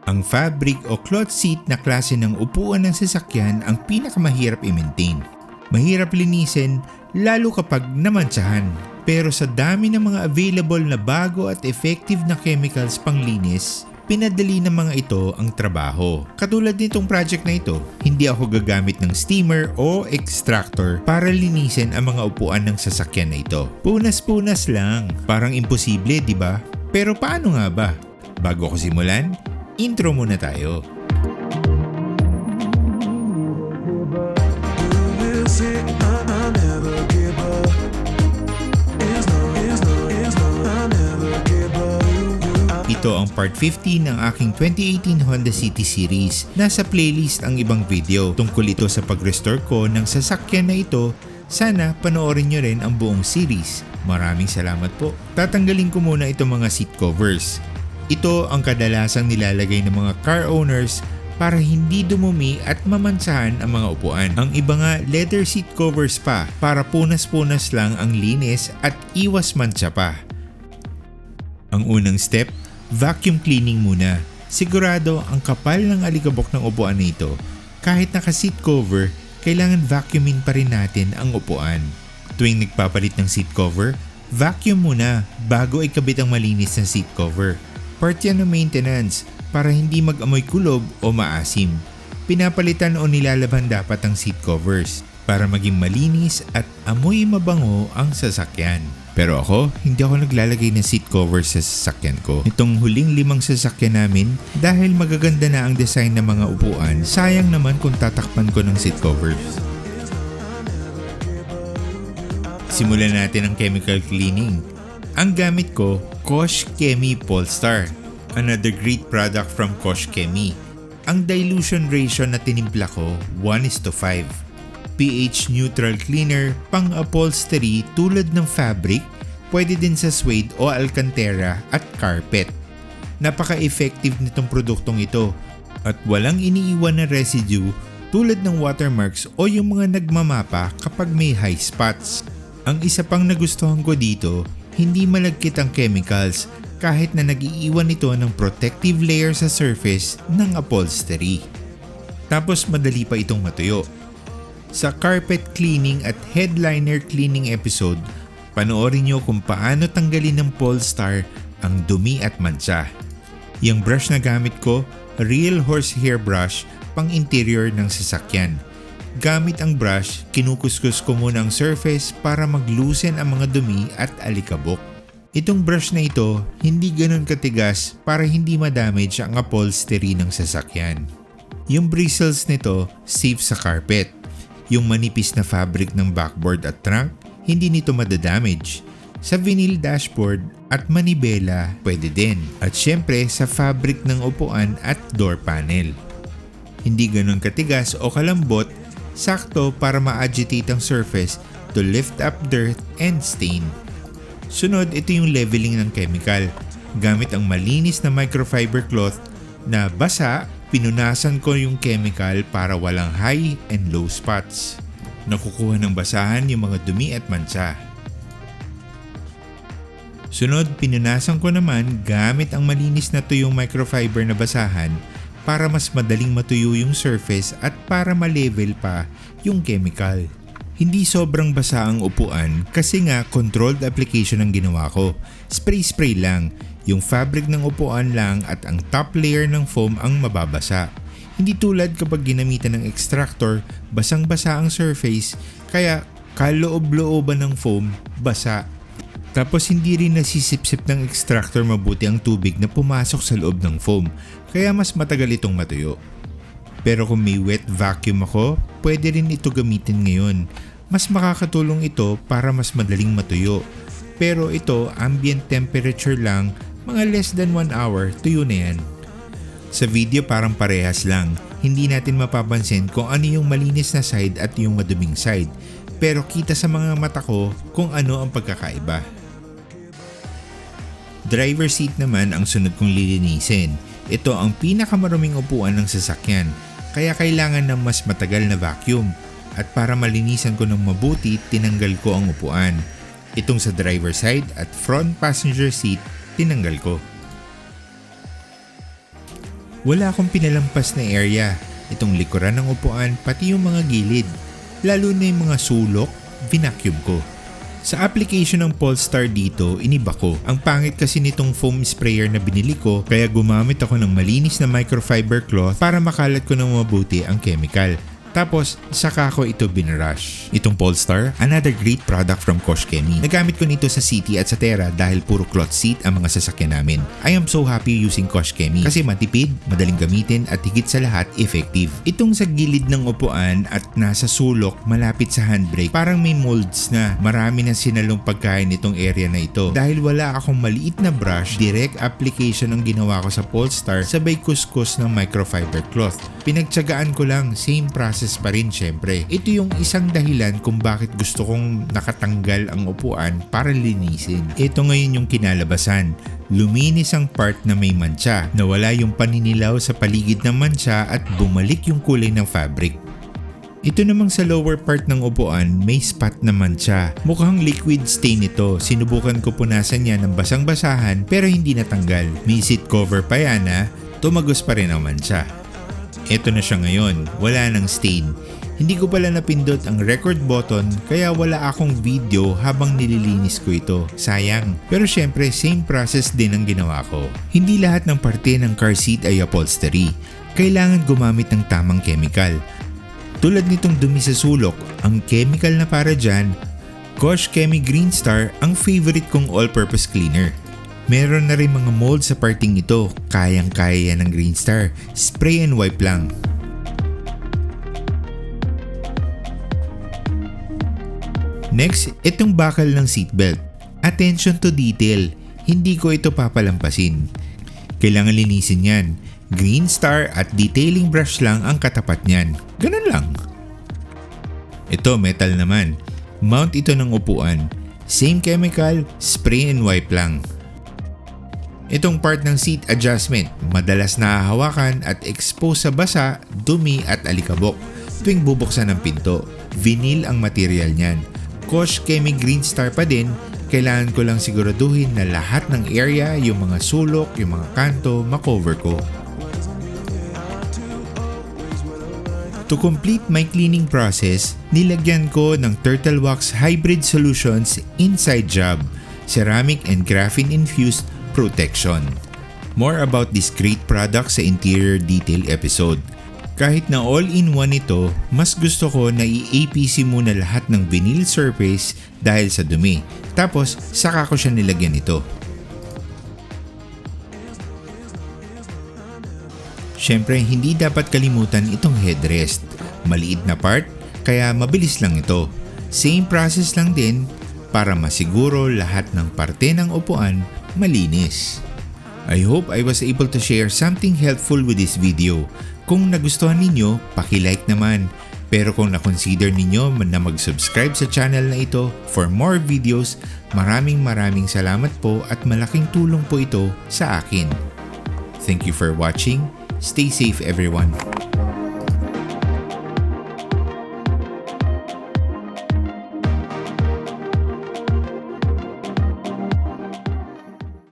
Ang fabric o cloth seat na klase ng upuan ng sasakyan ang pinakamahirap i-maintain. Mahirap linisin lalo kapag namantsahan. Pero sa dami ng mga available na bago at effective na chemicals panglinis, pinadali ng mga ito ang trabaho. Katulad nitong project na ito, hindi ako gagamit ng steamer o extractor para linisin ang mga upuan ng sasakyan na ito. Punas-punas lang. Parang imposible, di ba? Pero paano nga ba? Bago ko simulan, intro muna tayo. Ito ang part 15 ng aking 2018 Honda City Series. Nasa playlist ang ibang video tungkol ito sa pag-restore ko ng sasakyan na ito. Sana panoorin nyo rin ang buong series. Maraming salamat po. Tatanggalin ko muna itong mga seat covers. Ito ang kadalasang nilalagay ng mga car owners para hindi dumumi at mamansahan ang mga upuan. Ang iba nga leather seat covers pa para punas-punas lang ang linis at iwas mancha pa. Ang unang step, vacuum cleaning muna. Sigurado ang kapal ng alikabok ng upuan nito. Kahit naka-seat cover, kailangan vacuumin pa rin natin ang upuan. Tuwing nagpapalit ng seat cover, vacuum muna bago ikabit ang malinis na seat cover. Part yan ng maintenance para hindi mag-amoy kulob o maasim. Pinapalitan o nilalaban dapat ang seat covers para maging malinis at amoy mabango ang sasakyan. Pero ako, hindi ako naglalagay ng seat covers sa sasakyan ko. Itong huling 5 sasakyan namin, dahil magaganda na ang design ng mga upuan, sayang naman kung tatakpan ko ng seat covers. Simulan natin ang chemical cleaning. Ang gamit ko, Kosh Chemi Polestar. Another great product from Kosh Chemi. Ang dilution ratio na tinimpla ko, 1:5. pH neutral cleaner, pang upholstery tulad ng fabric, pwede din sa suede o alcantara at carpet. Napaka-effective nitong produktong ito at walang iniiwan na residue tulad ng watermarks o yung mga nagmamapa kapag may high spots. Ang isa pang nagustuhan ko dito, hindi malagkit ang chemicals kahit na nag-iiwan ito ng protective layer sa surface ng upholstery. Tapos madali pa itong matuyo. Sa carpet cleaning at headliner cleaning episode, panoorin nyo kung paano tanggalin ng Polestar ang dumi at mancha. Yung brush na gamit ko, real horsehair brush pang interior ng sasakyan. Gamit ang brush, kinukuskus ko muna ang surface para mag-loosen ang mga dumi at alikabok. Itong brush na ito, hindi ganun katigas para hindi ma-damage ang upholstery ng sasakyan. Yung bristles nito, safe sa carpet. Yung manipis na fabric ng backboard at trunk, hindi nito madadamage. Sa vinyl dashboard at manibela, pwede din. At syempre sa fabric ng upuan at door panel. Hindi ganun katigas o kalambot, sakto para ma-agitate ang surface to lift up dirt and stain. Sunod, ito yung leveling ng chemical. Gamit ang malinis na microfiber cloth na basa, pinunasan ko yung chemical para walang high and low spots. Nakukuha ng basahan yung mga dumi at mancha. Sunod, pinunasan ko naman gamit ang malinis na tuyong microfiber na basahan para mas madaling matuyo yung surface at para ma-level pa yung chemical. Hindi sobrang basa ang upuan kasi nga controlled application ang ginawa ko. Spray-spray lang. Yung fabric ng upuan lang at ang top layer ng foam ang mababasa. Hindi tulad kapag ginamitan ng extractor, basang-basa ang surface, kaya kaloob-looban ng foam, basa. Tapos hindi rin nasisipsip ng extractor mabuti ang tubig na pumasok sa loob ng foam, kaya mas matagal itong matuyo. Pero kung may wet vacuum ako, pwede rin ito gamitin ngayon. Mas makakatulong ito para mas madaling matuyo. Pero ito, ambient temperature lang, mga less than 1 hour, tuyo na yan. Sa video parang parehas lang. Hindi natin mapapansin kung ano yung malinis na side at yung maduming side. Pero kita sa mga mata ko kung ano ang pagkakaiba. Driver seat naman ang sunod kong lilinisin. Ito ang pinakamaruming upuan ng sasakyan, kaya kailangan ng mas matagal na vacuum. At para malinisan ko ng mabuti, tinanggal ko ang upuan. Itong sa driver side at front passenger seat, tinanggal ko. Wala akong pinalampas na area. Itong likuran ng upuan, pati yung mga gilid. Lalo na yung mga sulok, vinacuum ko. Sa application ng Polestar dito, iniba ko. Ang pangit kasi nitong foam sprayer na binili ko, kaya gumamit ako ng malinis na microfiber cloth para makalat ko ng mabuti ang chemical. Tapos, saka ko ito binrush. Itong Polestar, another great product from Kosh Chemie. Nagamit ko nito sa City at sa Terra dahil puro cloth seat ang mga sasakyan namin. I am so happy using Kosh Chemie kasi matipid, madaling gamitin at higit sa lahat, effective. Itong sa gilid ng upuan at nasa sulok malapit sa handbrake, parang may molds na. Marami na sinalong pagkain itong area na ito. Dahil wala akong maliit na brush, direct application ang ginawa ko sa Polestar sabay kuskus ng microfiber cloth. Pinagtsagaan ko lang, same process pa rin syempre. Ito yung isang dahilan kung bakit gusto kong nakatanggal ang upuan para linisin. Ito ngayon yung kinalabasan. Luminis ang part na may mancha, nawala yung paninilaw sa paligid ng mancha at bumalik yung kulay ng fabric. Ito namang sa lower part ng upuan, may spot na mancha. Mukhang liquid stain ito. Sinubukan ko punasan niya ng basang-basahan pero hindi natanggal. May seat cover pa yan ha, tumagos pa rin ang mancha. Ito na siya ngayon, wala nang stain. Hindi ko pala napindot ang record button kaya wala akong video habang nililinis ko ito. Sayang. Pero syempre same process din ang ginawa ko. Hindi lahat ng parte ng car seat ay upholstery. Kailangan gumamit ng tamang chemical. Tulad nitong dumi sa sulok, ang chemical na para dyan, Kosh Chemie Green Star ang favorite kong all-purpose cleaner. Meron na rin mga mold sa parting ito, kayang-kaya yan ng Green Star, spray and wipe lang. Next, itong bakal ng seatbelt. Attention to detail, hindi ko ito papalampasin. Kailangan linisin yan. Green Star at detailing brush lang ang katapat niyan. Ganun lang. Ito metal naman. Mount ito ng upuan. Same chemical, spray and wipe lang. Itong part ng seat adjustment, madalas nahahawakan at expose sa basa, dumi at alikabok tuwing bubuksan ng pinto. Vinyl ang material niyan. Kosh Chemie Green Star pa din, kailangan ko lang siguraduhin na lahat ng area, yung mga sulok, yung mga kanto, makover ko. To complete my cleaning process, nilagyan ko ng Turtle Wax Hybrid Solutions Inside Job, ceramic and graphene infused protection. More about this great product sa interior detail episode. Kahit na all-in-one ito, mas gusto ko na i-APC muna lahat ng vinyl surface dahil sa dumi. Tapos, saka ko siya nilagyan ito. Syempre, hindi dapat kalimutan itong headrest. Maliit na part, kaya mabilis lang ito. Same process lang din para masiguro lahat ng parte ng upuan malinis. I hope I was able to share something helpful with this video. Kung nagustuhan ninyo, paki-like naman. Pero kung na-consider ninyo na mag-subscribe sa channel na ito for more videos, maraming salamat po at malaking tulong po ito sa akin. Thank you for watching. Stay safe everyone.